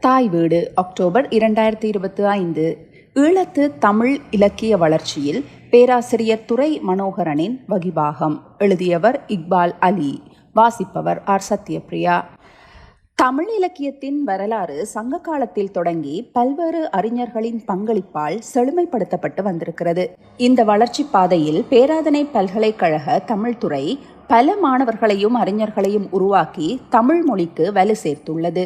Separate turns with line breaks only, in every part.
தாய் வீடு அக்டோபர் 2025. ஈழத்து தமிழ் இலக்கிய வளர்ச்சியில் பேராசிரியர் துரை மனோகரனின் வகிபாகம். எழுதியவர் இக்பால் அலி. வாசிப்பவர் ஆர் சத்யபிரியா. தமிழ் இலக்கியத்தின் வரலாறு சங்க காலத்தில் தொடங்கி பல்வேறு அறிஞர்களின் பங்களிப்பால் செழுமைப்படுத்தப்பட்டு வந்திருக்கிறது. இந்த வளர்ச்சி பாதையில் பேராதனை பல்கலைக்கழக தமிழ்துறை பல மாணவர்களையும் அறிஞர்களையும் உருவாக்கி தமிழ் மொழிக்கு வலு சேர்த்துள்ளது.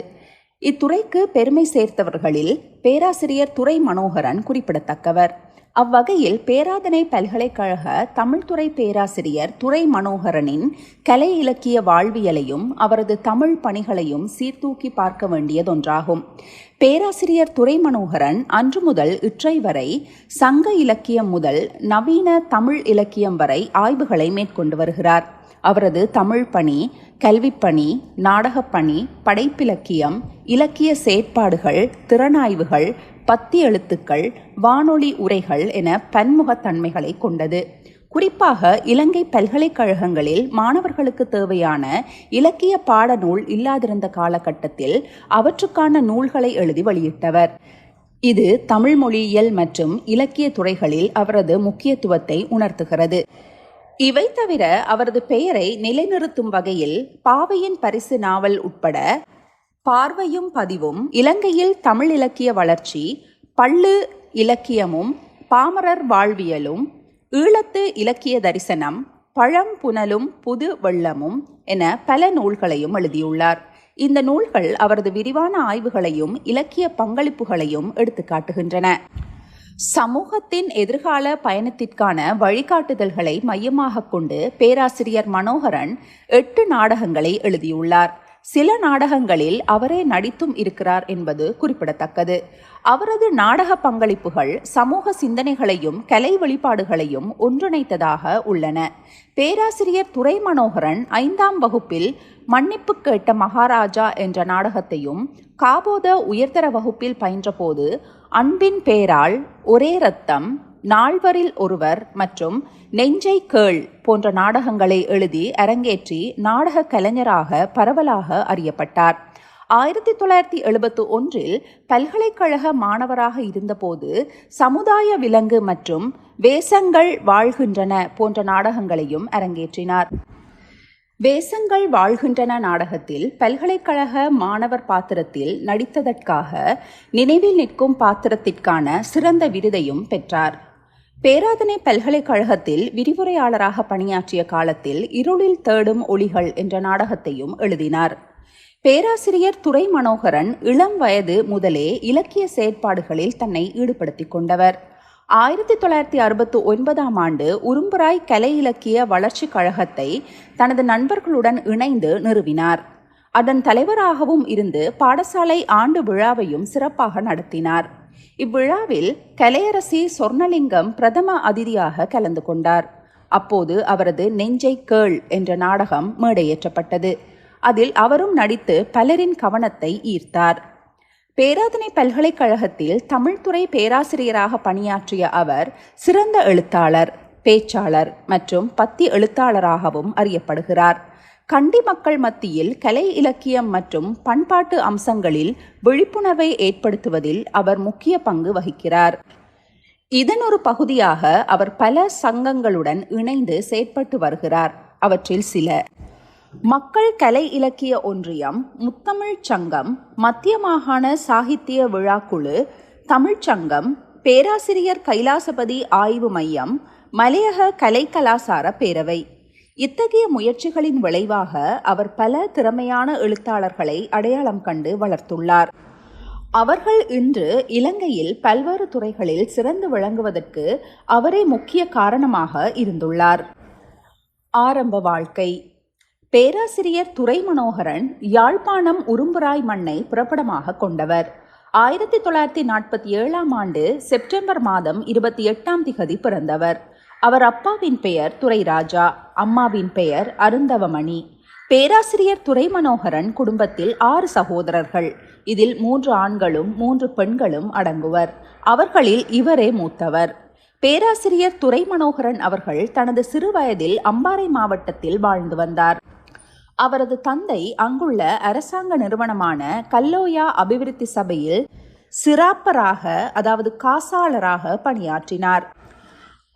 இத்துறைக்கு பெருமை சேர்த்தவர்களில் பேராசிரியர் துரை மனோகரன் குறிப்பிடத்தக்கவர். அவ்வகையில் பேராதனை பல்கலைக்கழக தமிழ்துறை பேராசிரியர் துரை மனோகரனின் கலை இலக்கிய வாழ்வியலையும் அவரது தமிழ் பணிகளையும் சீர்தூக்கி பார்க்க வேண்டியதொன்றாகும். பேராசிரியர் துரை மனோகரன் அன்று முதல் இற்றை வரை சங்க இலக்கியம் முதல் நவீன தமிழ் இலக்கியம் வரை ஆய்வுகளை மேற்கொண்டு வருகிறார். அவரது தமிழ் பணி, கல்விப்பணி, நாடகப்பணி, படைப்பிலக்கியம், இலக்கிய செயற்பாடுகள், திறனாய்வுகள், பத்தி எழுத்துக்கள், வானொலி உரைகள் என பன்முகத்தன்மைகளை கொண்டது. குறிப்பாக இலங்கை பல்கலைக்கழகங்களில் மாணவர்களுக்கு தேவையான இலக்கிய பாடநூல் இல்லாதிருந்த காலகட்டத்தில் அவற்றுக்கான நூல்களை எழுதி வெளியிட்டவர். இது தமிழ் மொழியியல் மற்றும் இலக்கிய துறைகளில் அவரது முக்கியத்துவத்தை உணர்த்துகிறது. இவை தவிர அவரது பெயரை நிலைநிறுத்தும் வகையில் பாவையின் பரிசு நாவல் உட்பட பார்வையும் பதிவும், இலங்கையில் தமிழ் இலக்கிய வளர்ச்சி, பள்ளு இலக்கியமும் பாமரர் வாழ்வியலும், ஈழத்து இலக்கிய தரிசனம், பழம் புனலும் புது வெள்ளமும் என பல நூல்களையும் எழுதியுள்ளார். இந்த நூல்கள் அவரது விரிவான ஆய்வுகளையும் இலக்கிய பங்களிப்புகளையும் எடுத்துக்காட்டுகின்றன. சமூகத்தின் எதிர்கால பயணத்திற்கான வழிகாட்டுதல்களை மையமாக கொண்டு பேராசிரியர் மனோகரன் 8 நாடகங்களை எழுதியுள்ளார். சில நாடகங்களில் அவரே நடித்தும் இருக்கிறார் என்பது குறிப்பிடத்தக்கது. அவரது நாடக பங்களிப்புகள் சமூக சிந்தனைகளையும் கலை வெளிப்பாடுகளையும் ஒன்றிணைத்ததாக உள்ளன. பேராசிரியர் துரை மனோகரன் 5ஆம் வகுப்பில் மன்னிப்பு கேட்ட மகாராஜா என்ற நாடகத்தையும், காபோத உயர்தர வகுப்பில் பயின்றபோது அன்பின் பேரால், ஒரே ரத்தம், நால்வரில் ஒருவர் மற்றும் நெஞ்சை கேள் போன்ற நாடகங்களை எழுதி அரங்கேற்றி நாடக கலைஞராக பரவலாக அறியப்பட்டார். 1971 பல்கலைக்கழக மாணவராக இருந்தபோது சமுதாய விலங்கு மற்றும் வேசங்கள் வாழ்கின்றன போன்ற நாடகங்களையும் அரங்கேற்றினார். வேசங்கள் வாழ்கின்றன நாடகத்தில் பல்கலைக்கழக மாணவர் பாத்திரத்தில் நடித்ததற்காக நினைவில் நிற்கும் பாத்திரத்திற்கான சிறந்த விருதையும் பெற்றார். பேராதனை பல்கலைக்கழகத்தில் விரிவுரையாளராக பணியாற்றிய காலத்தில் இருளில் தேடும் ஒளிகள் என்ற நாடகத்தையும் எழுதினார். பேராசிரியர் துரை மனோகரன் இளம் வயது முதலே இலக்கிய செயற்பாடுகளில் தன்னை ஈடுபடுத்திக் கொண்டவர். 1969ஆம் ஆண்டு உரும்புராய் கலை இலக்கிய வளர்ச்சி கழகத்தை தனது நண்பர்களுடன் இணைந்து நிறுவினார். அதன் தலைவராகவும் இருந்து பாடசாலை ஆண்டு விழாவையும் சிறப்பாக நடத்தினார். இவ்விழாவில் கலையரசி சொர்ணலிங்கம் பிரதம அதிதியாக கலந்து கொண்டார். அப்போது அவரது நெஞ்சை கேள் என்ற நாடகம் மேடையேற்றப்பட்டது. அதில் அவரும் நடித்து பலரின் கவனத்தை ஈர்த்தார். பேராதனை பல்கலைக்கழகத்தில் தமிழ்துறை பேராசிரியராக பணியாற்றிய அவர் சிறந்த எழுத்தாளர், பேச்சாளர் மற்றும் பத்தி எழுத்தாளராகவும் அறியப்படுகிறார். கண்டி மக்கள் மத்தியில் கலை இலக்கியம் மற்றும் பண்பாட்டு அம்சங்களில் விழிப்புணர்வை ஏற்படுத்துவதில் அவர் முக்கிய பங்கு வகிக்கிறார். இதன் ஒரு பகுதியாக அவர் பல சங்கங்களுடன் இணைந்து செயற்பட்டு வருகிறார். அவற்றில் சில: மக்கள் கலை இலக்கிய ஒன்றியம், முத்தமிழ் சங்கம், மத்திய மாகாண சாகித்திய விழாக்குழு, தமிழ்ச்சங்கம், பேராசிரியர் கைலாசபதி ஆய்வு மையம், மலையக கலை கலாசார பேரவை. இத்தகைய முயற்சிகளின் விளைவாக அவர் பல திறமையான எழுத்தாளர்களை அடையாளம் கண்டு வளர்த்துள்ளார். அவர்கள் இன்று இலங்கையில் பல்வேறு துறைகளில் சிறந்து விளங்குவதற்கு அவரே முக்கிய காரணமாக இருந்துள்ளார். ஆரம்ப வாழ்க்கை. பேராசிரியர் துரை மனோகரன் யாழ்ப்பாணம் உரும்புராய் மண்ணை புறப்படமாக கொண்டவர். 1947ஆம் ஆண்டு செப்டம்பர் மாதம் 28ஆம் திகதி பிறந்தவர். அவர் அப்பாவின் பெயர் துரைராஜா, அம்மாவின் பெயர் அருந்தவமணி. பேராசிரியர் துரை மனோகரன் குடும்பத்தில் 6 சகோதரர்கள். இதில் 3 ஆண்களும் 3 பெண்களும் அடங்குவர். அவர்களில் இவரே மூத்தவர். பேராசிரியர் துரை மனோகரன் அவர்கள் தனது சிறு வயதில் அம்பாறை மாவட்டத்தில் வாழ்ந்து வந்தார். அவரது தந்தை அங்குள்ள அரசாங்க நிறுவனமான கல்லோயா அபிவிருத்தி சபையில் சிராப்பராக அதாவது காசாளராக பணியாற்றினார்.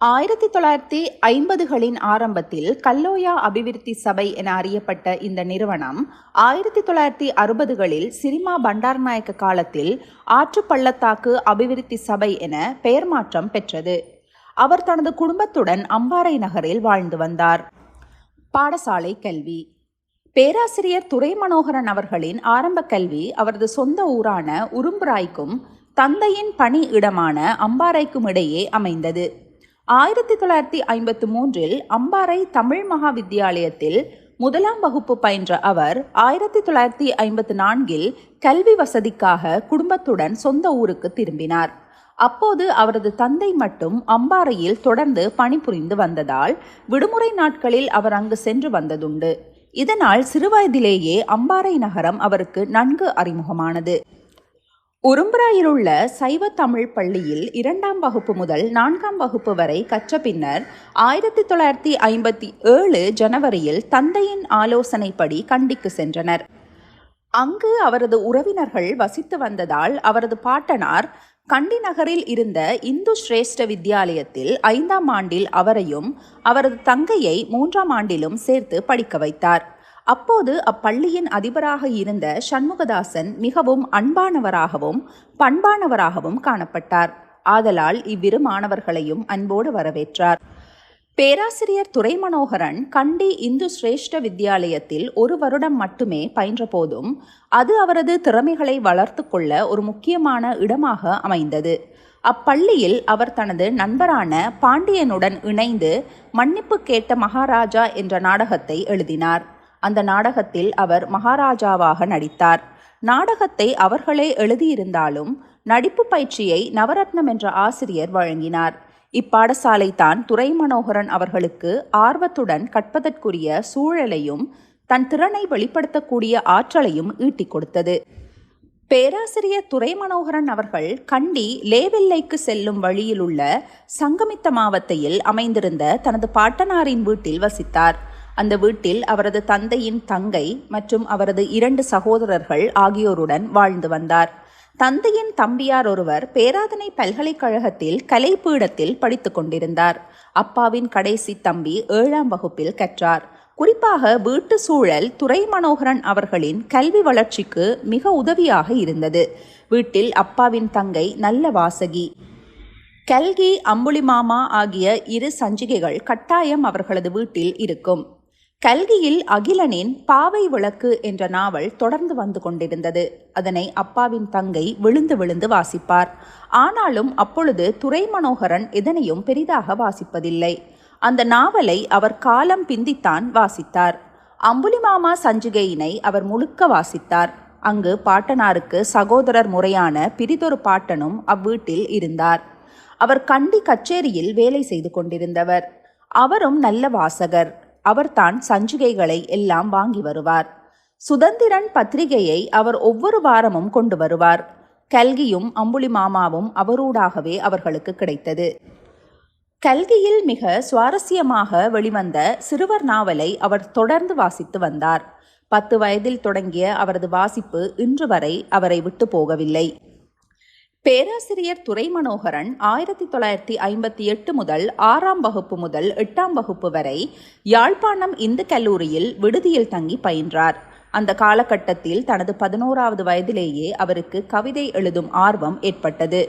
1950களின் ஆரம்பத்தில் கல்லோயா அபிவிருத்தி சபை என அறியப்பட்ட இந்த நிறுவனம் 1960களில் சிரிமா பண்டாரநாயக்க காலத்தில் ஆற்று பள்ளத்தாக்கு அபிவிருத்தி சபை என பெயர் மாற்றம் பெற்றது. அவர் தனது குடும்பத்துடன் அம்பாறை நகரில் வாழ்ந்து வந்தார். பாடசாலை கல்வி. பேராசிரியர் துரை மனோகரன் அவர்களின் ஆரம்ப கல்வி அவரது சொந்த ஊரான உரும்புராய்க்கும் தந்தையின் பணி இடமான அம்பாறைக்கும் இடையே அமைந்தது. 1953இல் அம்பாறை தமிழ் மகா வித்தியாலயத்தில் 1ஆம் வகுப்பு பயின்ற அவர் 1954இல் கல்வி வசதிக்காக குடும்பத்துடன் சொந்த ஊருக்கு திரும்பினார். அப்போது அவரது தந்தை மட்டும் அம்பாறையில் தொடர்ந்து பணிபுரிந்து வந்ததால் விடுமுறை நாட்களில் அவர் அங்கு சென்று வந்ததுண்டு. இதனால் சிறுவயதிலேயே அம்பாறை நகரம் அவருக்கு நன்கு அறிமுகமானது. உரும்புராயிலுள்ள சைவ தமிழ் பள்ளியில் 2ஆம் வகுப்பு முதல் 4ஆம் வகுப்பு வரை கற்ற பின்னர் 1957 ஜனவரியில் தந்தையின் ஆலோசனைப்படி கண்டிக்கு சென்றனர். அங்கு அவரது உறவினர்கள் வசித்து வந்ததால் அவரது பாட்டனார் கண்டி நகரில் இருந்த இந்து சிரேஷ்ட வித்தியாலயத்தில் 5ஆம் ஆண்டில் அவரையும் அவரது தங்கையை 3ஆம் ஆண்டிலும் சேர்த்து படிக்க வைத்தார். அப்போது அப்பள்ளியின் அதிபராக இருந்த சண்முகதாசன் மிகவும் அன்பானவராகவும் பண்பானவராகவும் காணப்பட்டார். ஆதலால் இவ்விரு மாணவர்களையும் அன்போடு வரவேற்றார். பேராசிரியர் துரை மனோகரன் கண்டி இந்து சிரேஷ்ட வித்தியாலயத்தில் 1 வருடம் மட்டுமே பயின்ற போதும் அது அவரது திறமைகளை வளர்த்து கொள்ள ஒரு முக்கியமான இடமாக அமைந்தது. அப்பள்ளியில் அவர் தனது நண்பரான பாண்டியனுடன் இணைந்து மன்னிப்பு கேட்ட மகாராஜா என்ற நாடகத்தை எழுதினார். அந்த நாடகத்தில் அவர் மகாராஜாவாக நடித்தார். நாடகத்தை அவர்களே எழுதியிருந்தாலும் நடிப்பு பயிற்சியை நவரத்னம் என்ற ஆசிரியர் வழங்கினார். இப்பாடசாலை தான் துரை மனோகரன் அவர்களுக்கு ஆர்வத்துடன் கற்பதற்குரிய சூழலையும் தன் திறனை வெளிப்படுத்தக்கூடிய ஆற்றலையும் ஈட்டிக் கொடுத்தது. பேராசிரியர் துரை மனோகரன் அவர்கள் கண்டி லேவெல்லைக்கு செல்லும் வழியில் உள்ள சங்கமித்த மாவத்தையில் அமைந்திருந்த தனது பாட்டனாரின் வீட்டில் வசித்தார். அந்த வீட்டில் அவரது தந்தையின் தங்கை மற்றும் அவரது 2 சகோதரர்கள் ஆகியோருடன் வாழ்ந்து வந்தார். தந்தையின் தம்பியார் ஒருவர் பேராதனை பல்கலைக்கழகத்தில் கலைப்பீடத்தில் படித்து கொண்டிருந்தார். அப்பாவின் கடைசி தம்பி 7ஆம் வகுப்பில் கற்றார். குறிப்பாக வீட்டு சூழல் துரை மனோகரன் அவர்களின் கல்வி வளர்ச்சிக்கு மிக உதவியாக இருந்தது. வீட்டில் அப்பாவின் தங்கை நல்ல வாசகி. கல்கி, அம்புலிமாமா ஆகிய 2 சஞ்சிகைகள் கட்டாயம் அவர்களது வீட்டில் இருக்கும். கல்கியில் அகிலனின் பாவை விளக்கு என்ற நாவல் தொடர்ந்து வந்து கொண்டிருந்தது. அதனை அப்பாவின் தங்கை விழுந்து விழுந்து வாசிப்பார். ஆனாலும் அப்பொழுது துரை மனோகரன் எதனையும் பெரிதாக வாசிப்பதில்லை. அந்த நாவலை அவர் காலம் பிந்தித்தான் வாசித்தார். அம்புலிமாமா சஞ்சிகையினை அவர் முழுக்க வாசித்தார். அங்கு பாட்டனாருக்கு சகோதரர் முறையான பிரிதொரு பாட்டனும் அவ்வீட்டில் இருந்தார். அவர் கண்டி கச்சேரியில் வேலை செய்து கொண்டிருந்தவர். அவரும் நல்ல வாசகர். அவர்தான் சஞ்சிகைகளை எல்லாம் வாங்கி வருவார். சுதந்திரன் பத்திரிகையை அவர் ஒவ்வொரு வாரமும் கொண்டு வருவார். கல்கியும் அம்புலிமாமாவும் அவரூடாகவே அவர்களுக்கு கிடைத்தது. கல்கியில் மிக சுவாரஸ்யமாக வெளிவந்த சிறுவர் நாவலை அவர் தொடர்ந்து வாசித்து வந்தார். 10 வயதில் தொடங்கிய அவரது வாசிப்பு இன்று வரை அவரை விட்டு போகவில்லை. பேராசிரியர் துரை மனோகரன் 1958 முதல் 6ஆம் வகுப்பு முதல் 8ஆம் வகுப்பு வரை யாழ்ப்பாணம் இந்து கல்லூரியில் விடுதியில் தங்கி பயின்றார். அந்த காலகட்டத்தில் தனது 11வது வயதிலேயே அவருக்கு கவிதை எழுதும் ஆர்வம் ஏற்பட்டது.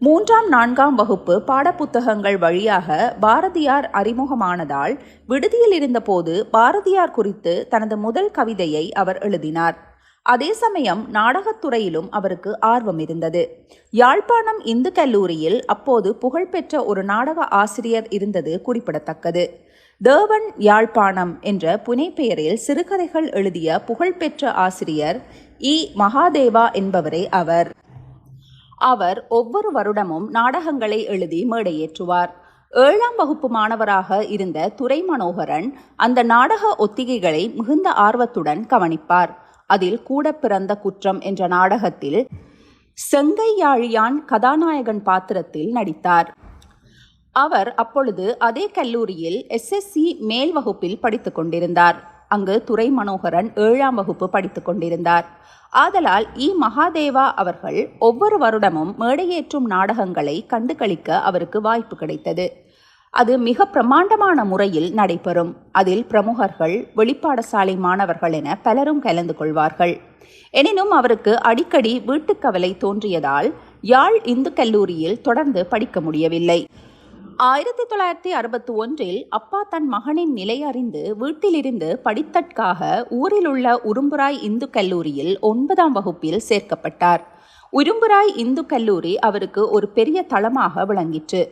3ஆம் 4ஆம் வகுப்பு பாடப்புத்தகங்கள் வழியாக பாரதியார் அறிமுகமானதால் விடுதியில் இருந்தபோது பாரதியார் குறித்து தனது முதல் கவிதையை அவர் எழுதினார். அதே சமயம் நாடகத்துறையிலும் அவருக்கு ஆர்வம் இருந்தது. யாழ்ப்பாணம் இந்து கல்லூரியில் அப்போது புகழ்பெற்ற ஒரு நாடக ஆசிரியர் இருந்தது குறிப்பிடத்தக்கது. தேவன் யாழ்ப்பாணம் என்ற புனைப்பெயரில் சிறுகதைகள் எழுதிய புகழ்பெற்ற ஆசிரியர் மகாதேவா என்பவரே அவர். அவர் ஒவ்வொரு வருடமும் நாடகங்களை எழுதி மேடையேற்றுவார். 7ஆம் வகுப்பு மாணவராக இருந்த துரை மனோகரன் அந்த நாடக ஒத்திகைகளை மிகுந்த ஆர்வத்துடன் கவனிப்பார். அதில் கூட பிறந்த குற்றம் என்ற நாடகத்தில் செங்கையாழியான் கதாநாயகன் பாத்திரத்தில் நடித்தார். அவர் அப்பொழுது அதே கல்லூரியில் SSC மேல் வகுப்பில் படித்துக் கொண்டிருந்தார். அங்கு துரை மனோகரன் 7ஆம் வகுப்பு படித்துக் கொண்டிருந்தார். ஆதலால் மகாதேவா அவர்கள் ஒவ்வொரு வருடமும் மேடையேற்றும் நாடகங்களை கண்டுகளிக்க அவருக்கு வாய்ப்பு கிடைத்தது. அது மிக பிரமாண்டமான முறையில் நடைபெறும். அதில் பிரமுகர்கள், வெளிப்பாடசாலை மாணவர்கள் என பலரும் கலந்து கொள்வார்கள். எனினும் அவருக்கு அடிக்கடி வீட்டுக்கவலை தோன்றியதால் யாழ் இந்து கல்லூரியில் தொடர்ந்து படிக்க முடியவில்லை. 1961 அப்பா தன் மகனின் நிலை அறிந்து வீட்டிலிருந்து படித்தற்காக ஊரில் உள்ள உரும்புராய் இந்து கல்லூரியில் 9ஆம் வகுப்பில் சேர்க்கப்பட்டார். உரும்புராய் இந்து கல்லூரி அவருக்கு ஒரு பெரிய தளமாக விளங்கிற்று.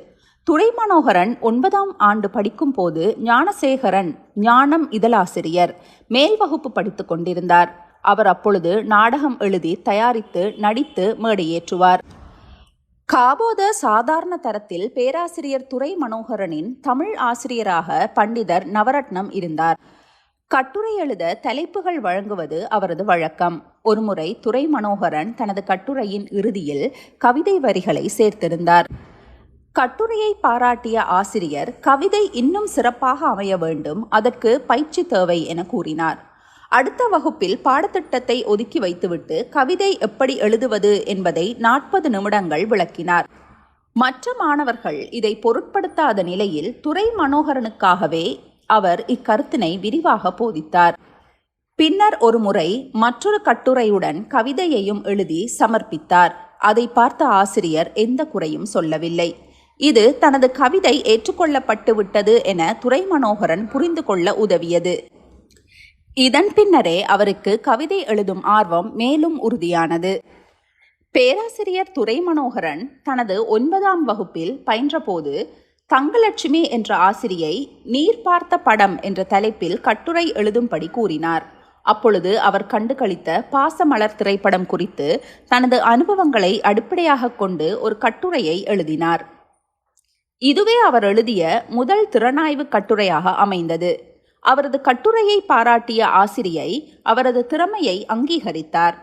துரை மனோகரன் 9ஆம் ஆண்டு படிக்கும் போது ஞானசேகரன் ஞானம் இதழாசிரியர் மேல் வகுப்பு படித்துக் கொண்டிருந்தார். அவர் அப்பொழுது நாடகம் எழுதி தயாரித்து நடித்து மேடையேற்றுவார். காபோத சாதாரண தரத்தில் பேராசிரியர் துரை மனோகரனின் தமிழ் ஆசிரியராக பண்டிதர் நவரத்னம் இருந்தார். கட்டுரை எழுத தலைப்புகள் வழங்குவது அவரது வழக்கம். ஒருமுறை துரை மனோகரன் தனது கட்டுரையின் இறுதியில் கவிதை வரிகளை சேர்த்திருந்தார். கட்டுரையை பாராட்டிய ஆசிரியர் கவிதை இன்னும் சிறப்பாக அமைய வேண்டும், அதற்கு பயிற்சி தேவை என கூறினார். அடுத்த வகுப்பில் பாடத்திட்டத்தை ஒதுக்கி வைத்துவிட்டு கவிதை எப்படி எழுதுவது என்பதை 40 நிமிடங்கள் விளக்கினார். மற்ற மாணவர்கள் இதை பொருட்படுத்தாத நிலையில் துரை மனோகரனுக்காகவே அவர் இக்கருத்தினை விரிவாக போதித்தார். பின்னர் ஒரு முறை மற்றொரு கட்டுரையுடன் கவிதையையும் எழுதி சமர்ப்பித்தார். அதை பார்த்த ஆசிரியர் எந்த குறையும் சொல்லவில்லை. இது தனது கவிதை ஏற்றுக்கொள்ளப்பட்டு விட்டது என துரை மனோகரன் புரிந்து கொள்ள உதவியது. இதன் பின்னரே அவருக்கு கவிதை எழுதும் ஆர்வம் மேலும் உறுதியானது. பேராசிரியர் துரை மனோகரன் தனது 9ஆம் வகுப்பில் பயின்றபோது தங்கலட்சுமி என்ற ஆசிரியை நீர் பார்த்த படம் என்ற தலைப்பில் கட்டுரை எழுதும்படி கூறினார். அப்பொழுது அவர் கண்டுகளித்த பாசமலர் திரைப்படம் குறித்து தனது அனுபவங்களை அடிப்படையாக கொண்டு ஒரு கட்டுரையை எழுதினார். இதுவே அவர் எழுதிய முதல் திறனாய்வு கட்டுரையாக அமைந்தது. அவரது கட்டுரையை பாராட்டிய ஆசிரியை அவரது திறமையை அங்கீகரித்தார்.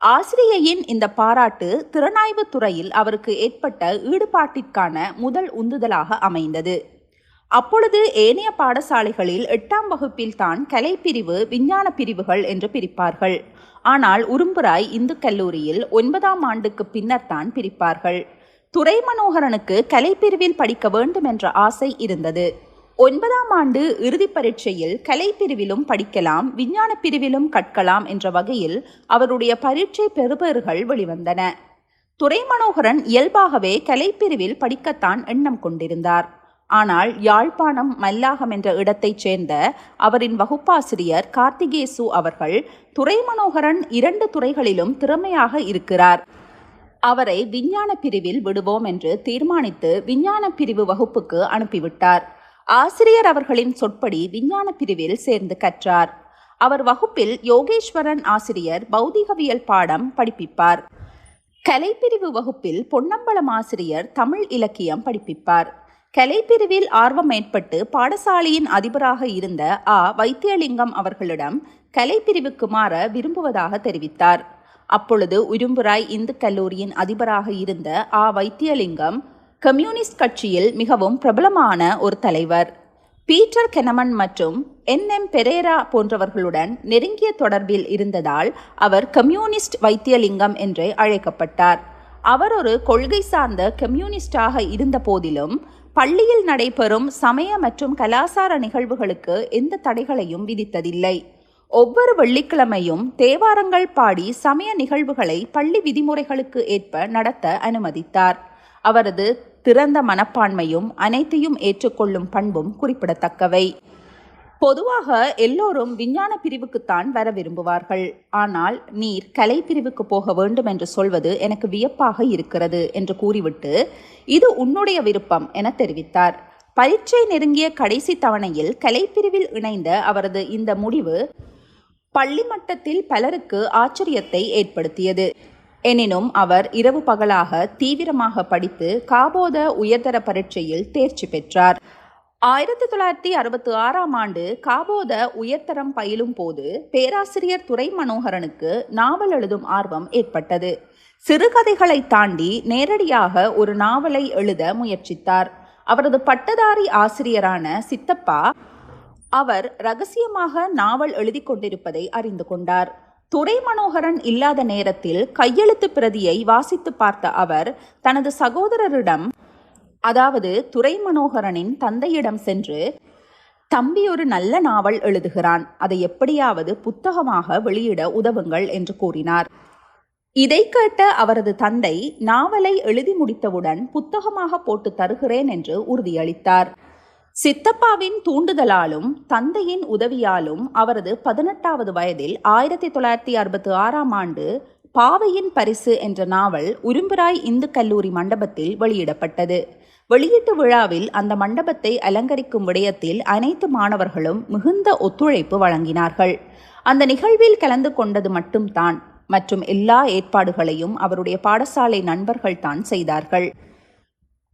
ஆசிரியையின் இந்த பாராட்டு திறனாய்வு துறையில் அவருக்கு ஏற்பட்ட ஈடுபாட்டிற்கான முதல் உந்துதலாக அமைந்தது. அப்பொழுது ஏனைய பாடசாலைகளில் 8ஆம் வகுப்பில் தான் கலைப்பிரிவு, விஞ்ஞான பிரிவுகள் என்று பிரிப்பார்கள். ஆனால் உரும்புராய் இந்து கல்லூரியில் 9ஆம் ஆண்டுக்கு பின்னர் தான் பிரிப்பார்கள். துரை மனோகரனுக்கு கலைப்பிரிவில் படிக்க வேண்டும் என்ற ஆசை இருந்தது. 9ஆம் ஆண்டு இறுதி பரீட்சையில் கலைப்பிரிவிலும் படிக்கலாம், விஞ்ஞான பிரிவிலும் கற்கலாம் என்ற வகையில் அவருடைய பரீட்சை பெறுபேறுகள் வெளிவந்தன. துரை மனோகரன் இயல்பாகவே கலைப்பிரிவில் படிக்கத்தான் எண்ணம் கொண்டிருந்தார். ஆனால் யாழ்ப்பாணம் மல்லாகம் என்ற இடத்தைச் சேர்ந்த அவரின் வகுப்பாசிரியர் கார்த்திகேசு அவர்கள் துரை மனோகரன் 2 துறைகளிலும் திறமையாக இருக்கிறார், அவரை விஞ்ஞான பிரிவில் விடுவோம் என்று தீர்மானித்து விஞ்ஞான பிரிவு வகுப்புக்கு அனுப்பிவிட்டார். ஆசிரியர் அவர்களின் சொற்படி விஞ்ஞான பிரிவில் சேர்ந்து கற்றார். அவர் வகுப்பில் யோகேஸ்வரன் ஆசிரியர் பௌதிகவியல் பாடம் படிப்பிப்பார். கலைப்பிரிவு வகுப்பில் பொன்னம்பலம் ஆசிரியர் தமிழ் இலக்கியம் படிப்பிப்பார். கலைப்பிரிவில் ஆர்வம் ஏற்பட்டு பாடசாலையின் அதிபராக இருந்த வைத்தியலிங்கம் அவர்களிடம் கலைப்பிரிவுக்கு மாற விரும்புவதாக தெரிவித்தார். அப்பொழுது உரும்புராய் இந்து கல்லூரியின் அதிபராக இருந்த வைத்தியலிங்கம் கம்யூனிஸ்ட் கட்சியில் மிகவும் பிரபலமான ஒரு தலைவர். பீட்டர் கெனமன் மற்றும் NM பெரேரா போன்றவர்களுடன் நெருங்கிய தொடர்பில் இருந்ததால் அவர் கம்யூனிஸ்ட் வைத்தியலிங்கம் என்றே அழைக்கப்பட்டார். அவர் ஒரு கொள்கை சார்ந்த கம்யூனிஸ்டாக இருந்த போதிலும் பள்ளியில் நடைபெறும் சமய மற்றும் கலாசார நிகழ்வுகளுக்கு எந்த தடைகளையும் விதித்ததில்லை. ஒவ்வொரு வெள்ளிக்கிழமையும் தேவாரங்கள் பாடி சமய நிகழ்வுகளை பள்ளி விதிமுறைகளுக்கு ஏற்ப நடத்த அனுமதித்தார். அவரது திறந்த மனப்பான்மையும் அனைத்தையும் ஏற்றுக்கொள்ளும் பண்பும் குறிப்பிடத்தக்கவை. பொதுவாக எல்லோரும் விஞ்ஞான பிரிவுக்குத்தான் வர விரும்புவார்கள். ஆனால் நீர் கலை பிரிவுக்கு போக வேண்டும் என்று சொல்வது எனக்கு வியப்பாக இருக்கிறது என்று கூறிவிட்டு இது உன்னுடைய விருப்பம் என தெரிவித்தார். பரீட்சை நெருங்கிய கடைசி தவணையில் கலைப்பிரிவில் இணைந்த அவரது இந்த முடிவு பள்ளி மட்டத்தில் பலருக்கு ஆச்சரியத்தை ஏற்படுத்தியது. எனினும் அவர் இரவு பகலாக தீவிரமாக படித்து காபோத உயர்தர பரீட்சையில் தேர்ச்சி பெற்றார். 1966ஆம் ஆண்டு காபோத உயர்தரம் பயிலும் போது பேராசிரியர் துரை மனோகரனுக்கு நாவல் எழுதும் ஆர்வம் ஏற்பட்டது. சிறுகதைகளை தாண்டி நேரடியாக ஒரு நாவலை எழுத முயற்சித்தார். அவரது பட்டதாரி ஆசிரியரான சித்தப்பா அவர் ரகசியமாக நாவல் எழுதி கொண்டிருப்பதை அறிந்து கொண்டார். துரை மனோகரன் இல்லாத நேரத்தில் கையெழுத்து பிரதியை வாசித்து பார்த்த அவர் தனது சகோதரரிடம், அதாவது துரை மனோகரனின் தந்தையிடம் சென்று, தம்பி ஒரு நல்ல நாவல் எழுதுகிறான், அதை எப்படியாவது புத்தகமாக வெளியிட உதவுங்கள் என்று கூறினார். இதை கேட்ட அவரது தந்தை நாவலை எழுதி முடித்தவுடன் புத்தகமாக போட்டு தருகிறேன் என்று உறுதியளித்தார். சித்தப்பாவின் தூண்டுதலாலும் தந்தையின் உதவியாலும் அவரது 18வது வயதில் 1966ஆம் ஆண்டு பாவையின் பரிசு என்ற நாவல் உரும்பிராய் இந்து கல்லூரி மண்டபத்தில் வெளியிடப்பட்டது. வெளியீட்டு விழாவில் அந்த மண்டபத்தை அலங்கரிக்கும் விடயத்தில் அனைத்து மாணவர்களும் மிகுந்த ஒத்துழைப்பு வழங்கினார்கள். அந்த நிகழ்வில் கலந்து கொண்டது மட்டும்தான், மற்றும் எல்லா ஏற்பாடுகளையும் அவருடைய பாடசாலை நண்பர்கள் தான் செய்தார்கள்.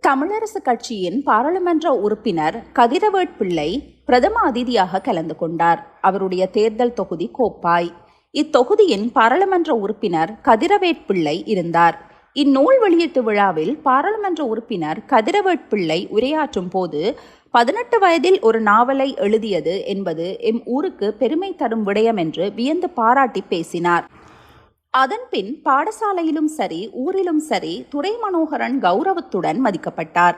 தமிழரசு கட்சியின் பாராளுமன்ற உறுப்பினர் கதிரவேட் பிள்ளை பிரதம அதிதியாக கலந்து கொண்டார். அவருடைய தேர்தல் தொகுதி கோப்பாய். இத்தொகுதியின் பாராளுமன்ற உறுப்பினர் கதிரவேட் பிள்ளை இருந்தார். இந்நூல் வெளியீட்டு விழாவில் பாராளுமன்ற உறுப்பினர் கதிரவேட் பிள்ளை உரையாற்றும் போது, 18 வயதில் ஒரு நாவலை எழுதியது என்பது எம் ஊருக்கு பெருமை தரும் விடயம் என்று வியந்து பாராட்டி பேசினார். அதன்பின் பாடசாலையிலும் சரி ஊரிலும் சரி துரை மனோகரன் கௌரவத்துடன் மதிக்கப்பட்டார்.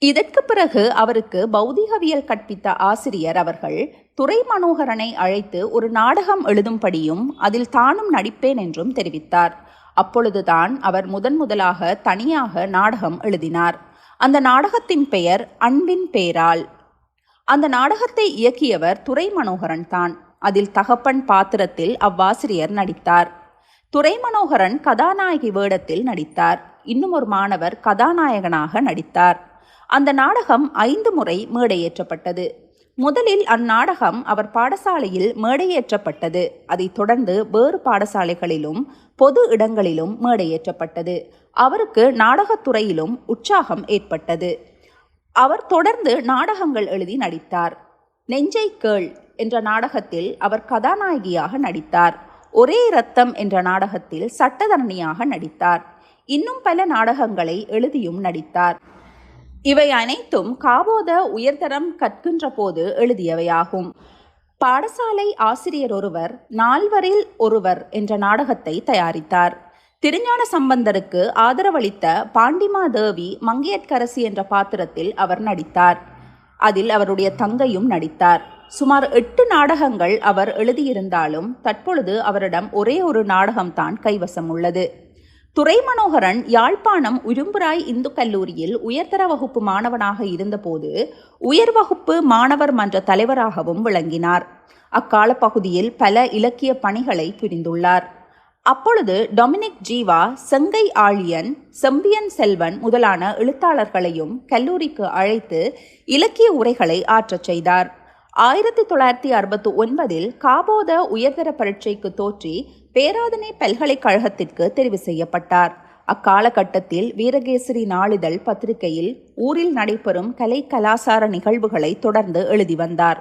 இதற்கு பிறகு அவருக்கு பௌதிகவியல் கற்பித்த ஆசிரியர் அவர்கள் துரை மனோகரனை அழைத்து ஒரு நாடகம் எழுதும்படியும் அதில் தானும் நடிப்பேன் என்றும் தெரிவித்தார். அப்பொழுதுதான் அவர் முதலாக தனியாக நாடகம் எழுதினார். அந்த நாடகத்தின் பெயர் அன்பின் பேரால். அந்த நாடகத்தை இயக்கியவர் துரை மனோகரன் தான். அதில் தகப்பன் பாத்திரத்தில் அவ்வாசிரியர் நடித்தார். துரை மனோகரன் கதாநாயகி வேடத்தில் நடித்தார். இன்னும் ஒரு மாணவர் கதாநாயகனாக நடித்தார். அந்த நாடகம் 5 முறை மேடையேற்றப்பட்டது. முதலில் அந்நாடகம் அவர் பாடசாலையில் மேடையேற்றப்பட்டது. அதைத் தொடர்ந்து வேறு பாடசாலைகளிலும் பொது இடங்களிலும் மேடையேற்றப்பட்டது. அவருக்கு நாடகத்துறையிலும் உற்சாகம் ஏற்பட்டது. அவர் தொடர்ந்து நாடகங்கள் எழுதி நடித்தார். நெஞ்சை கேள் என்ற நாடகத்தில் அவர் கதாநாயகியாக நடித்தார். ஒரே இரத்தம் என்ற நாடகத்தில் சட்டத்தரணியாக நடித்தார். இன்னும் பல நாடகங்களை எழுதியும் நடித்தார். இவை அனைத்தும் காபோத உயர்தரம் கற்கின்ற போது எழுதியவையாகும். பாடசாலை ஆசிரியர் ஒருவர் 4வரில் ஒருவர் என்ற நாடகத்தை தயாரித்தார். திருஞான சம்பந்தருக்கு ஆதரவளித்த பாண்டிமாதேவி மங்கையர்க்கரசி என்ற பாத்திரத்தில் அவர் நடித்தார். அதில் அவருடைய தங்கையும் நடித்தார். சுமார் 8 நாடகங்கள் அவர் எழுதியிருந்தாலும் தற்பொழுது அவரிடம் ஒரே ஒரு நாடகம்தான் கைவசம் உள்ளது. துரை மனோகரன் யாழ்ப்பாணம் உரும்பிராய் இந்து கல்லூரியில் உயர்தர வகுப்பு மாணவனாக இருந்தபோது உயர் வகுப்பு மாணவர் மன்ற தலைவராகவும் விளங்கினார். அக்கால பகுதியில் பல இலக்கிய பணிகளை புரிந்துள்ளார். அப்பொழுது டொமினிக் ஜீவா, செங்கை ஆழியன், செம்பியன் செல்வன் முதலான எழுத்தாளர்களையும் கல்லூரிக்கு அழைத்து இலக்கிய உரைகளை ஆற்றச் செய்தார். 1969இல் காபோத உயர்தர பரீட்சைக்கு தோற்றி பேராதனை பல்கலைக்கழகத்திற்கு தெரிவு செய்யப்பட்டார். அக்காலகட்டத்தில் வீரகேசரி நாளிதழ் பத்திரிகையில் ஊரில் நடைபெறும் கலை கலாசார நிகழ்வுகளை தொடர்ந்து எழுதி வந்தார்.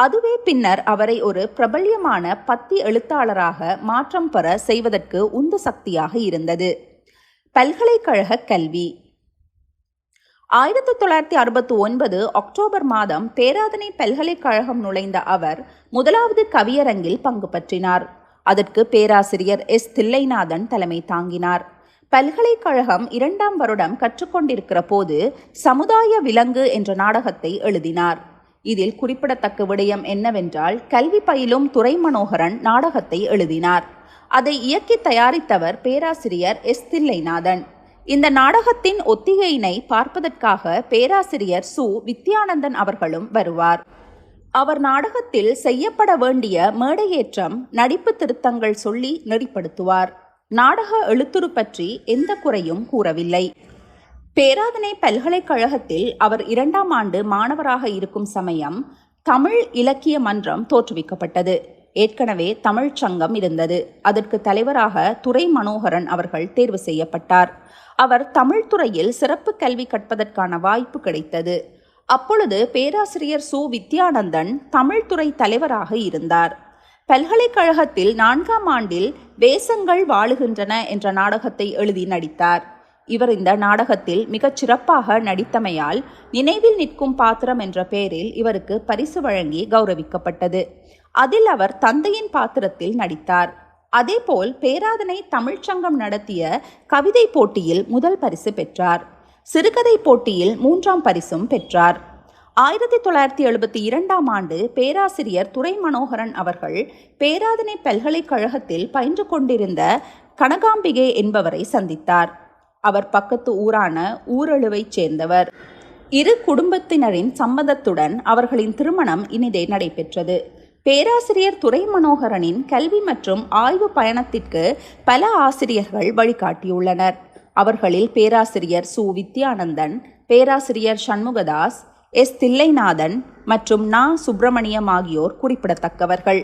அதுவே பின்னர் அவரை ஒரு பிரபல்யமான பத்தி எழுத்தாளராக மாற்றம் பெற செய்வதற்கு உந்து சக்தியாக இருந்தது. பல்கலைக்கழக கல்வி. 1969 அக்டோபர் மாதம் பேராதனை பல்கலைக்கழகம் நுழைந்த அவர் முதலாவது கவியரங்கில் பங்கு பற்றினார். அதற்கு பேராசிரியர் எஸ். தில்லைநாதன் தலைமை தாங்கினார். பல்கலைக்கழகம் 2ஆம் வருடம் கற்றுக்கொண்டிருக்கிற போது சமுதாய விலங்கு என்ற நாடகத்தை எழுதினார். இதில் குறிப்பிடத்தக்க விடயம் என்னவென்றால், கல்வி பயிலும் துரை மனோகரன் நாடகத்தை எழுதினார். அதை இயக்கி தயாரித்தவர் பேராசிரியர் எஸ். தில்லைநாதன். இந்த நாடகத்தின் ஒத்திகையினை பார்ப்பதற்காக பேராசிரியர் சு. வித்யானந்தன் அவர்களும் வருவார். அவர் நாடகத்தில் செய்யப்பட வேண்டிய மேடையேற்றம், நடிப்பு திருத்தங்கள் சொல்லி நெறிப்படுத்துவார். நாடக எழுத்துரு பற்றி எந்த குறையும் கூறவில்லை. பேராதனை பல்கலைக்கழகத்தில் அவர் 2ஆம் ஆண்டு மாணவராக இருக்கும் சமயம் தமிழ் இலக்கிய மன்றம் தோற்றுவிக்கப்பட்டது. ஏற்கனவே தமிழ் சங்கம் இருந்தது. அதற்கு தலைவராக துரை மனோகரன் அவர்கள் தேர்வு செய்யப்பட்டார். அவர் தமிழ் துறையில் சிறப்பு கல்வி கற்பதற்கான வாய்ப்பு கிடைத்தது. அப்பொழுது பேராசிரியர் சு. வித்யானந்தன் தமிழ் துறை தலைவராக இருந்தார். பல்கலைக்கழகத்தில் 4ஆம் ஆண்டில் வேசங்கள் வாழுகின்றன என்ற நாடகத்தை எழுதி நடித்தார். இவர் இந்த நாடகத்தில் மிகச் சிறப்பாக நடித்தமையால் நினைவில் நிற்கும் பாத்திரம் என்ற பெயரில் இவருக்கு பரிசு வழங்கி கௌரவிக்கப்பட்டது. அதில் அவர் தந்தையின் பாத்திரத்தில் நடித்தார். அதேபோல் பேராதனை தமிழ்ச்சங்கம் நடத்திய கவிதை போட்டியில் முதல் பரிசு பெற்றார். சிறுகதை போட்டியில் 3ஆம் பரிசும் பெற்றார். 1972ஆம் ஆண்டு பேராசிரியர் துரை மனோகரன் அவர்கள் பேராதனை பல்கலைக்கழகத்தில் பயின்று கொண்டிருந்த கனகாம்பிகை என்பவரை சந்தித்தார். அவர் பக்கத்து ஊரான ஊரழுவைச் சேர்ந்தவர். இரு குடும்பத்தினரின் சம்மதத்துடன் அவர்களின் திருமணம் இனிதே நடைபெற்றது. பேராசிரியர் துரை மனோகரனின் கல்வி மற்றும் ஆய்வு பயணத்திற்கு பல ஆசிரியர்கள் வழிகாட்டியுள்ளனர். அவர்களில் பேராசிரியர் சு. வித்யானந்தன், பேராசிரியர் சண்முகதாஸ், எஸ். தில்லைநாதன் மற்றும் நா. சுப்பிரமணியம் ஆகியோர் குறிப்பிடத்தக்கவர்கள்.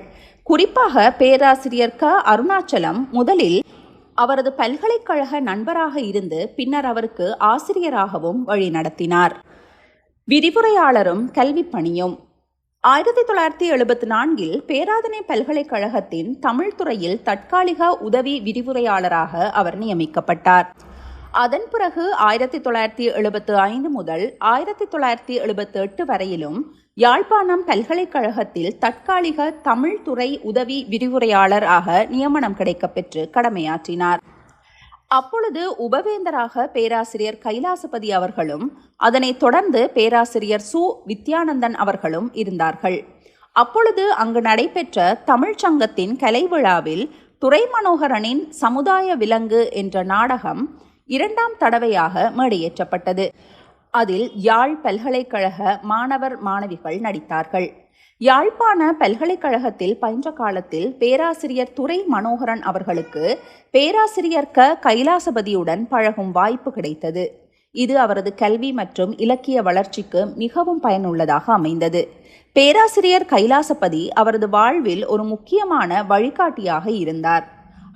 குறிப்பாக பேராசிரியர் க. அருணாச்சலம் முதலில் அவரது பல்கலைக்கழக நண்பராக இருந்து பின்னர் அவருக்கு ஆசிரியராகவும் வழிநடத்தினார். விரிவுரையாளரும் கல்வி பணியும். 1974இல் பேராதனை பல்கலைக்கழகத்தின் தமிழ் துறையில் தற்காலிக உதவி விரிவுரையாளராக அவர் நியமிக்கப்பட்டார். அதன் பிறகு 1975 முதல் 1978 வரையிலும் யாழ்ப்பாணம் பல்கலைக்கழகத்தில் தற்காலிக தமிழ் துறை உதவி விரிவுரையாளர் ஆக நியமனம் கிடைக்கப்பெற்று கடமையாற்றினார். அப்பொழுது உபவேந்தராக பேராசிரியர் கைலாசபதி அவர்களும் அதனைத் தொடர்ந்து பேராசிரியர் சு. வித்யானந்தன் அவர்களும் இருந்தார்கள். அப்பொழுது அங்கு நடைபெற்ற தமிழ்ச்சங்கத்தின் கலை விழாவில் துரை மனோகரனின் சமுதாய விலங்கு என்ற நாடகம் 2ஆம் தடவையாக மேடையேற்றப்பட்டது. அதில் யாழ் பல்கலைக்கழக மாணவர் மாணவிகள் நடித்தார்கள். யாழ்ப்பாண பல்கலைக்கழகத்தில் பயின்ற காலத்தில் பேராசிரியர் துரை மனோகரன் அவர்களுக்கு பேராசிரியர் க. கைலாசபதியுடன் பழகும் வாய்ப்பு கிடைத்தது. இது அவரது கல்வி மற்றும் இலக்கிய வளர்ச்சிக்கு மிகவும் பயனுள்ளதாக அமைந்தது. பேராசிரியர் கைலாசபதி அவரது வாழ்வில் ஒரு முக்கியமான வழிகாட்டியாக இருந்தார்.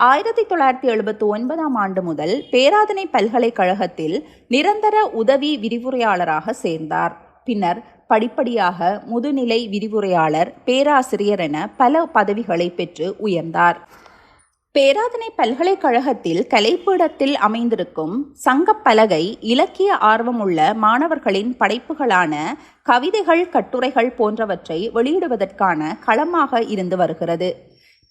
1979ஆம் ஆண்டு முதல் பேராதனை பல்கலைக்கழகத்தில் நிரந்தர உதவி விரிவுரையாளராக சேர்ந்தார். பின்னர் படிப்படியாக முதுநிலை விரிவுரையாளர், பேராசிரியர் என பல பதவிகளை பெற்று உயர்ந்தார். பேராதனை பல்கலைக்கழகத்தில் கலைப்பீடத்தில் அமைந்திருக்கும் சங்கப்பலகை இலக்கிய ஆர்வமுள்ள மாணவர்களின் படைப்புகளான கவிதைகள், கட்டுரைகள் போன்றவற்றை வெளியிடுவதற்கான களமாக இருந்து வருகிறது.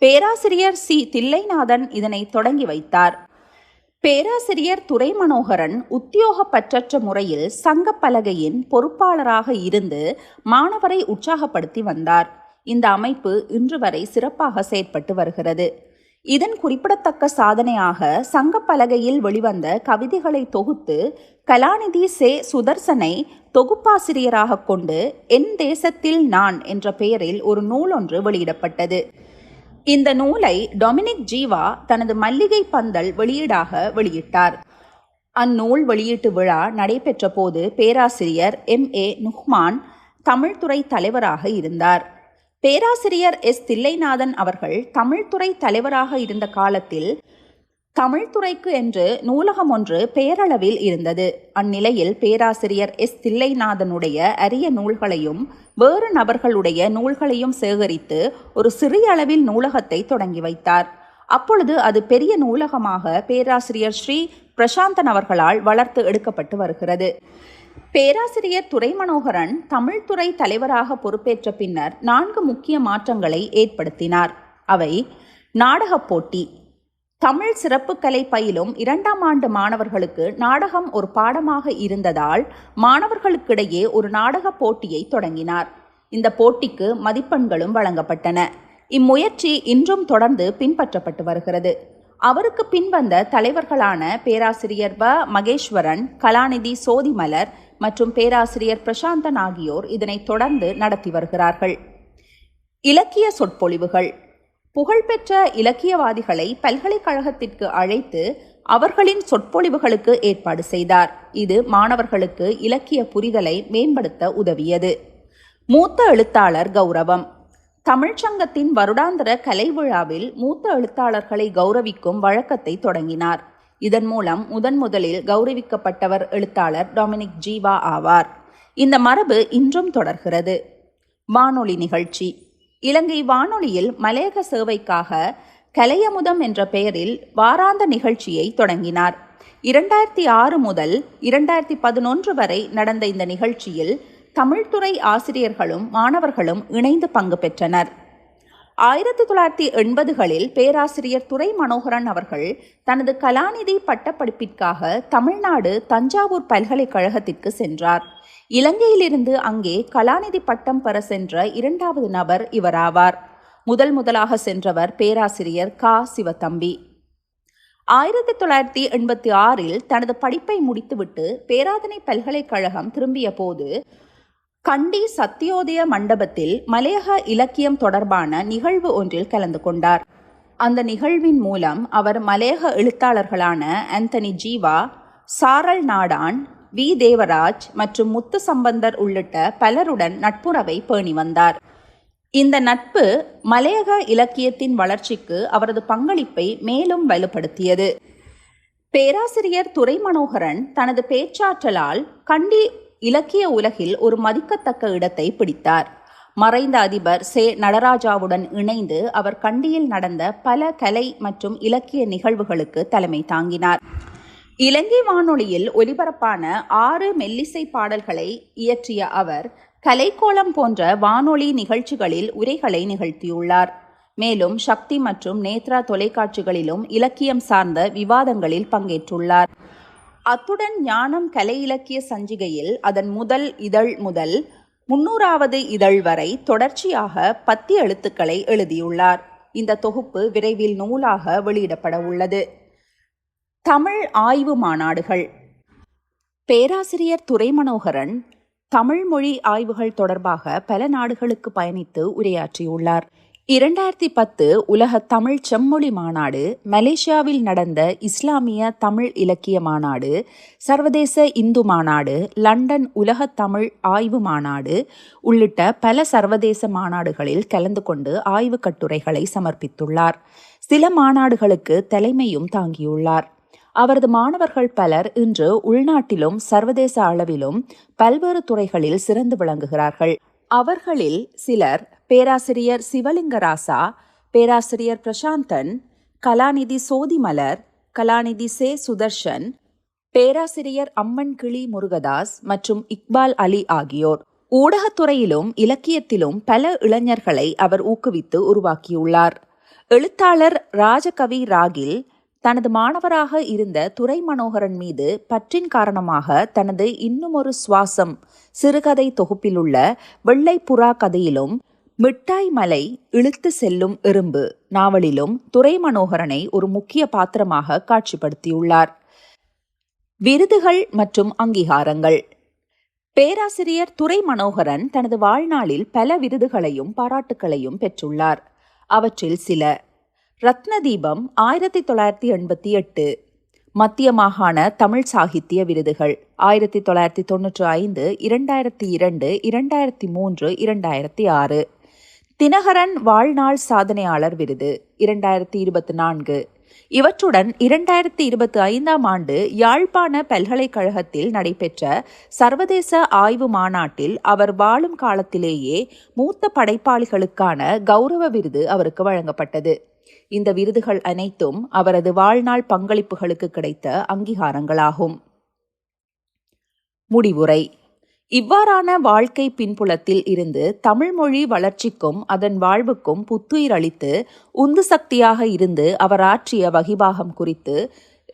பேராசிரியர் சி. தில்லைநாதன் இதனை தொடங்கி வைத்தார். பேராசிரியர் துரை மனோகரன் உத்தியோகப்பற்றற்ற முறையில் சங்கப்பலகையின் பொறுப்பாளராக இருந்து மாணவரை உற்சாகப்படுத்தி வந்தார். இந்த அமைப்பு இன்று வரை சிறப்பாக செயற்பட்டு வருகிறது. இதன் குறிப்பிடத்தக்க சாதனையாக சங்கப்பலகையில் வெளிவந்த கவிதைகளை தொகுத்து கலாநிதி சே. சுதர்சனை தொகுப்பாசிரியராக கொண்டு என் தேசத்தில் நான் என்ற பெயரில் ஒரு நூல் ஒன்று வெளியிடப்பட்டது. இந்த நூலை டொமினிக் ஜீவா தனது மல்லிகை பந்தல் வெளியீடாக வெளியிட்டார். அந்நூல் வெளியீட்டு விழா நடைபெற்ற போது பேராசிரியர் M.A. நுஹ்மான் தமிழ்துறை தலைவராக இருந்தார். பேராசிரியர் எஸ். தில்லைநாதன் அவர்கள் தமிழ்துறை தலைவராக இருந்த காலத்தில் தமிழ்துறைக்கு என்று நூலகம் ஒன்று பெயரளவில் இருந்தது. அந்நிலையில் பேராசிரியர் எஸ். தில்லைநாதனுடைய அரிய நூல்களையும் வேறு நபர்களுடைய நூல்களையும் சேகரித்து ஒரு சிறிய அளவில் நூலகத்தை தொடங்கி வைத்தார். அப்பொழுது அது பெரிய நூலகமாக பேராசிரியர் ஸ்ரீ பிரசாந்தன் அவர்களால் வளர்த்து எடுக்கப்பட்டு வருகிறது. பேராசிரியர் துரை மனோகரன் தமிழ்துறை தலைவராக பொறுப்பேற்ற பின்னர் 4 முக்கிய மாற்றங்களை ஏற்படுத்தினார். அவை: நாடகப் போட்டி. தமிழ் சிறப்பு கலை பயிலும் 2ஆம் ஆண்டு மாணவர்களுக்கு நாடகம் ஒரு பாடமாக இருந்ததால் மாணவர்களுக்கிடையே ஒரு நாடக போட்டியை தொடங்கினார். இந்த போட்டிக்கு மதிப்பெண்களும் வழங்கப்பட்டன. இம்முயற்சி இன்றும் தொடர்ந்து பின்பற்றப்பட்டு வருகிறது. அவருக்கு பின்வந்த தலைவர்களான பேராசிரியர் வ. மகேஸ்வரன், கலாநிதி சோதிமலர் மற்றும் பேராசிரியர் பிரசாந்தன் ஆகியோர் இதனை தொடர்ந்து நடத்தி வருகிறார்கள். இலக்கிய சொற்பொழிவுகள். புகழ்பெற்ற இலக்கியவாதிகளை பல்கலைக்கழகத்திற்கு அழைத்து அவர்களின் சொற்பொழிவுகளுக்கு ஏற்பாடு செய்தார். இது மாணவர்களுக்கு இலக்கிய புரிதலை மேம்படுத்த உதவியது. மூத்த எழுத்தாளர் கௌரவம். தமிழ்ச்சங்கத்தின் வருடாந்திர கலை விழாவில் மூத்த எழுத்தாளர்களை கௌரவிக்கும் வழக்கத்தை தொடங்கினார். இதன் மூலம் முதலில் கௌரவிக்கப்பட்டவர் எழுத்தாளர் டொமினிக் ஜீவா ஆவார். இந்த மரபு இன்றும் தொடர்கிறது. வானொலி நிகழ்ச்சி. இலங்கை வானொலியில் மலையக சேவைக்காக கலையமுதம் என்ற பெயரில் வாராந்த நிகழ்ச்சியை தொடங்கினார். 2006 முதல் 2011 வரை நடந்த இந்த நிகழ்ச்சியில் தமிழ்துறை ஆசிரியர்களும் மாணவர்களும் இணைந்து பங்கு பெற்றனர். 1980களில் பேராசிரியர் துரை மனோகரன் அவர்கள் தனது கலாநிதி பட்டப்படிப்பிற்காக தமிழ்நாடு தஞ்சாவூர் பல்கலைக்கழகத்திற்கு சென்றார். இலங்கையிலிருந்து அங்கே கலாநிதி பட்டம் பெற சென்ற இரண்டாவது நபர் இவராவார். முதலாக சென்றவர் பேராசிரியர் கா. சிவத்தம்பி. 1986இல் தனது படிப்பை முடித்துவிட்டு பேராதனை பல்கலைக்கழகம் திரும்பிய போது கண்டி சத்தியோதய மண்டபத்தில் மலையக இலக்கியம் தொடர்பான நிகழ்வு ஒன்றில் கலந்து கொண்டார். அந்த நிகழ்வின் மூலம் அவர் மலையக எழுத்தாளர்களான ஆந்தனி ஜீவா, சாரல் நாடான், வி. தேவராஜ் மற்றும் முத்து சம்பந்தர் உள்ளிட்ட பலருடன் நட்புறவை பேணி வந்தார். இந்த நட்பு மலையக இலக்கியத்தின் வளர்ச்சிக்கு அவரது பங்களிப்பை மேலும் வலுப்படுத்தியது. பேராசிரியர் துரை மனோகரன் தனது பேச்சாற்றலால் கண்டி இலக்கிய உலகில் ஒரு மதிக்கத்தக்க இடத்தை பிடித்தார். மறைந்த அதிபர் சே. நடராஜாவுடன் இணைந்து அவர் கண்டியில் நடந்த பல கலை மற்றும் இலக்கிய நிகழ்வுகளுக்கு தலைமை தாங்கினார். இலங்கை வானொலியில் ஒலிபரப்பான 6 மெல்லிசை பாடல்களை இயற்றிய அவர் கலைக்கோலம் போன்ற வானொலி நிகழ்ச்சிகளில் உரைகளை நிகழ்த்தியுள்ளார். மேலும் சக்தி மற்றும் நேத்ரா தொலைக்காட்சிகளிலும் இலக்கியம் சார்ந்த விவாதங்களில் பங்கேற்றுள்ளார். அத்துடன் ஞானம் கலை இலக்கிய சஞ்சிகையில் அதன் முதல் இதழ் முதல் 300வது இதழ் வரை தொடர்ச்சியாக 10 எழுத்துக்களை எழுதியுள்ளார். இந்த தொகுப்பு விரைவில் நூலாக வெளியிடப்பட உள்ளது. தமிழ் ஆய்வு மாநாடுகள். பேராசிரியர் துரை மனோகரன் தமிழ் மொழி ஆய்வுகள் தொடர்பாக பல நாடுகளுக்கு பயணித்து உரையாற்றியுள்ளார். 2010 உலக தமிழ் செம்மொழி மாநாடு, மலேசியாவில் நடந்த இஸ்லாமிய தமிழ் இலக்கிய மாநாடு, சர்வதேச இந்து மாநாடு, லண்டன் உலக தமிழ் ஆய்வு மாநாடு உள்ளிட்ட பல சர்வதேச மாநாடுகளில் கலந்து கொண்டு ஆய்வு கட்டுரைகளை சமர்ப்பித்துள்ளார். சில மாநாடுகளுக்கு தலைமையும் தாங்கியுள்ளார். அவரது மாணவர்கள் பலர் இன்று உள்நாட்டிலும் சர்வதேச அளவிலும் பல்வேறு துறைகளில் சிறந்து விளங்குகிறார்கள். அவர்களில் சிலர் பேராசிரியர் சிவலிங்கராசா, பேராசிரியர் பிரசாந்தன், கலாநிதி சோதிமலர், கலாநிதி சே. சுதர்ஷன், பேராசிரியர் அம்மன் கிளி முருகதாஸ் மற்றும் இக்பால் அலி ஆகியோர். ஊடகத்துறையிலும் இலக்கியத்திலும் பல இளைஞர்களை அவர் ஊக்குவித்து உருவாக்கியுள்ளார். எழுத்தாளர் ராஜகவி ராகில் தனது மாணவராக இருந்த துரை மனோகரன் மீது பற்றின் காரணமாக தனது இன்னுமொரு சுவாசம் சிறுகதை தொகுப்பிலுள்ள வெள்ளை புறா கதையிலும் மிட்டாய் மலை இழுத்து செல்லும் எறும்பு நாவலிலும் துரை மனோகரனை ஒரு முக்கிய பாத்திரமாக காட்சிப்படுத்தியுள்ளார். விருதுகள் மற்றும் அங்கீகாரங்கள். பேராசிரியர் துரை மனோகரன் தனது வாழ்நாளில் பல விருதுகளையும் பாராட்டுகளையும் பெற்றுள்ளார். அவற்றில் சில: ரத்னதீபம் 1988, மத்திய மாகாண தமிழ் சாகித்ய விருதுகள் 1995, 2002, 2003, 2006. தினகரன் வாழ்நாள் சாதனையாளர் விருது 2024. இவற்றுடன் 2025ஆம் ஆண்டு யாழ்ப்பாண பல்கலைக்கழகத்தில் நடைபெற்ற சர்வதேச ஆய்வு மாநாட்டில் அவர் வாழும் காலத்திலேயே மூத்த படைப்பாளிகளுக்கான கௌரவ விருது அவருக்கு வழங்கப்பட்டது. இந்த விருதுகள் அனைத்தும் அவரது வாழ்நாள் பங்களிப்புகளுக்கு கிடைத்த அங்கீகாரங்களாகும். முடிவுரை. இவ்வாறான வாழ்க்கை பின்புலத்தில் இருந்து தமிழ் மொழி வளர்ச்சிக்கும் அதன் வாழ்வுக்கும் புத்துயிர் அளித்து உந்து சக்தியாக இருந்து அவர் ஆற்றிய வகிபாகம் குறித்து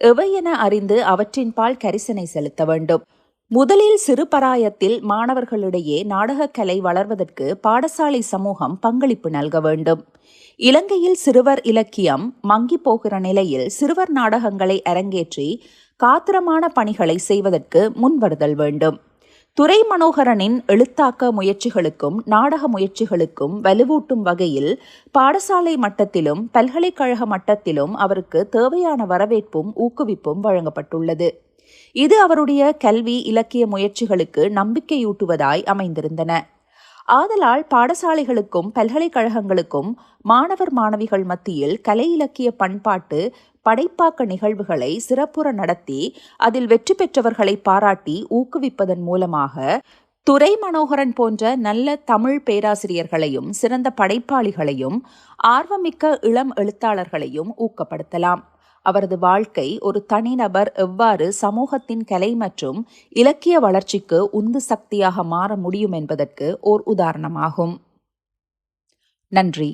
எவையென அறிந்து அவற்றின் பால் கரிசனை செலுத்த வேண்டும். முதலில் சிறுபராயத்தில் மாணவர்களிடையே நாடகக்கலை வளர்வதற்கு பாடசாலை சமூகம் பங்களிப்பு நல்க வேண்டும். இலங்கையில் சிறுவர் இலக்கியம் மங்கி போகிற நிலையில் சிறுவர் நாடகங்களை அரங்கேற்றி காத்திரமான பணிகளை செய்வதற்கு முன்வருதல் வேண்டும். துரை மனோகரனின் எழுத்தாக்க முயற்சிகளுக்கும் நாடக முயற்சிகளுக்கும் வலுவூட்டும் வகையில் பாடசாலை மட்டத்திலும் பல்கலைக்கழக மட்டத்திலும் அவருக்கு தேவையான வரவேற்பும் ஊக்குவிப்பும் வழங்கப்பட்டுள்ளது. இது அவருடைய கல்வி இலக்கிய முயற்சிகளுக்கு நம்பிக்கையூட்டுவதாய் அமைந்திருந்தன. ஆதலால் பாடசாலைகளுக்கும் பல்கலைக்கழகங்களுக்கும் மாணவர் மாணவிகள் மத்தியில் கலை இலக்கிய பண்பாட்டு படைப்பாக்க நிகழ்வுகளை சிறப்புற நடத்தி அதில் வெற்றி பெற்றவர்களை பாராட்டி ஊக்குவிப்பதன் மூலமாக துரை மனோகரன் போன்ற நல்ல தமிழ் பேராசிரியர்களையும் சிறந்த படைப்பாளிகளையும் ஆர்வமிக்க இளம் எழுத்தாளர்களையும் ஊக்கப்படுத்தலாம். அவரது வாழ்க்கை ஒரு தனிநபர் எவ்வாறு சமூகத்தின் கலை மற்றும் இலக்கிய வளர்ச்சிக்கு உந்து சக்தியாக மாற முடியும் என்பதற்கு ஓர் உதாரணமாகும். நன்றி.